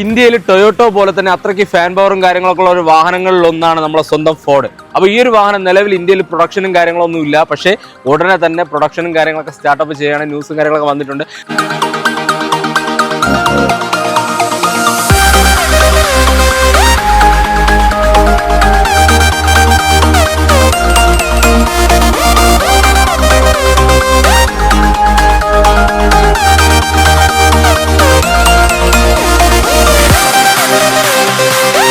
ഇന്ത്യയിൽ ടൊയോട്ടോ പോലെ തന്നെ അത്രയ്ക്ക് ഫാൻ പവറും കാര്യങ്ങളൊക്കെ ഉള്ള ഒരു വാഹനങ്ങളിൽ ഒന്നാണ് നമ്മളെ സ്വന്തം ഫോർഡ്. അപ്പോൾ ഈ ഒരു വാഹനം നിലവിൽ ഇന്ത്യയിൽ പ്രൊഡക്ഷനും കാര്യങ്ങളൊന്നും ഇല്ല. പക്ഷേ ഉടനെ തന്നെ പ്രൊഡക്ഷനും കാര്യങ്ങളൊക്കെ സ്റ്റാർട്ടപ്പ് ചെയ്യുകയാണ്, ന്യൂസും കാര്യങ്ങളൊക്കെ വന്നിട്ടുണ്ട്.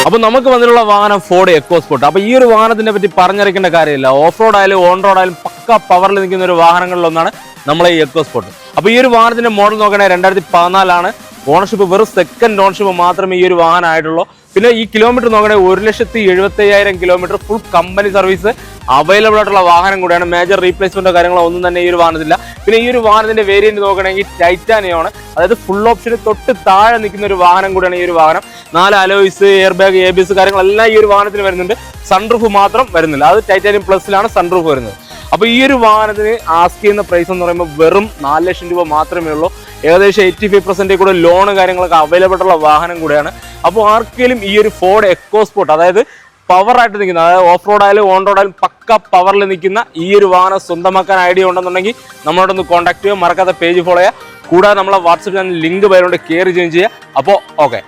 അപ്പോൾ നമുക്ക് വന്നിട്ടുള്ള വാഹനം ഫോർഡ് എക്കോസ്പോർട്ട്. അപ്പോൾ ഈ ഒരു വാഹനത്തിനെ പറ്റി പറഞ്ഞറിയിക്കേണ്ട കാര്യമില്ല. ഓഫ് റോഡ് ആയാലും ഓൺ റോഡ് ആയാലും പക്ക പവറിൽ നിൽക്കുന്ന ഒരു വാഹനങ്ങളിലൊന്നാണ് നമ്മളെ ഈ എക്കോസ്പോർട്ട്. അപ്പോൾ ഈ ഒരു വാഹനത്തിന്റെ മോഡൽ നോക്കണേ 2014 ഓണർഷിപ്പ് വെറും സെക്കൻഡ് ഓണർഷിപ്പ് മാത്രമേ ഈ ഒരു വാഹനം ആയിട്ടുള്ളൂ. പിന്നെ ഈ കിലോമീറ്റർ നോക്കണേ 1,75,000 kilometre full company service available ആയിട്ടുള്ള വാഹനം കൂടിയാണ്. മേജർ റീപ്ലേസ്മെന്റോ കാര്യങ്ങളോ ഒന്നും തന്നെ ഈ ഒരു വാഹനത്തില്ല. പിന്നെ ഈ ഒരു വാഹനത്തിന്റെ വേരിയന്റ് നോക്കണമെങ്കിൽ ടൈറ്റാനിയം ആണ്, അതായത് ഫുൾ ഓപ്ഷന് തൊട്ട് താഴെ നിൽക്കുന്ന ഒരു വാഹനം കൂടിയാണ് ഈ ഒരു വാഹനം. 4 അലോയ്സ്, എയർ ബാഗ്, ABS കാര്യങ്ങളെല്ലാം ഈ ഒരു വാഹനത്തിന് വരുന്നുണ്ട്. സൺറൂഫ് മാത്രം വരുന്നില്ല, അത് ടൈറ്റാനിയം പ്ലസിലാണ് സൺറൂഫ് വരുന്നത്. അപ്പോൾ ഈ ഒരു വാഹനത്തിന് ആസ്ക് ചെയ്യുന്ന പ്രൈസ് എന്ന് പറയുമ്പോൾ വെറും 4 ലക്ഷം രൂപ മാത്രമേ ഉള്ളൂ. ഏകദേശം 85% കൂടെ ലോണ് കാര്യങ്ങളൊക്കെ അവൈലബിൾ ഉള്ള വാഹനം കൂടെയാണ്. അപ്പോൾ ആർക്കെങ്കിലും ഈ ഒരു ഫോർഡ് എക്കോസ്പോർട്ട്, അതായത് പവറായിട്ട് നിൽക്കുന്ന, അതായത് ഓഫ് റോഡ് ആയാലും ഓൺ റോഡ് ആയാലും പക്ക പവറിൽ നിൽക്കുന്ന ഈ ഒരു വാഹനം സ്വന്തമാക്കാൻ ഐഡിയ ഉണ്ടെന്നുണ്ടെങ്കിൽ നമ്മളോടൊന്ന് കോൺടാക്ട് ചെയ്യുക. മറക്കാത്ത പേജ് ഫോളോ ചെയ്യുക. കൂടാതെ നമ്മളെ വാട്സപ്പ് ചാനൽ ലിങ്ക് പേരുകൊണ്ട് കയറി ജോയിൻ ചെയ്യുക. അപ്പോൾ ഓക്കെ.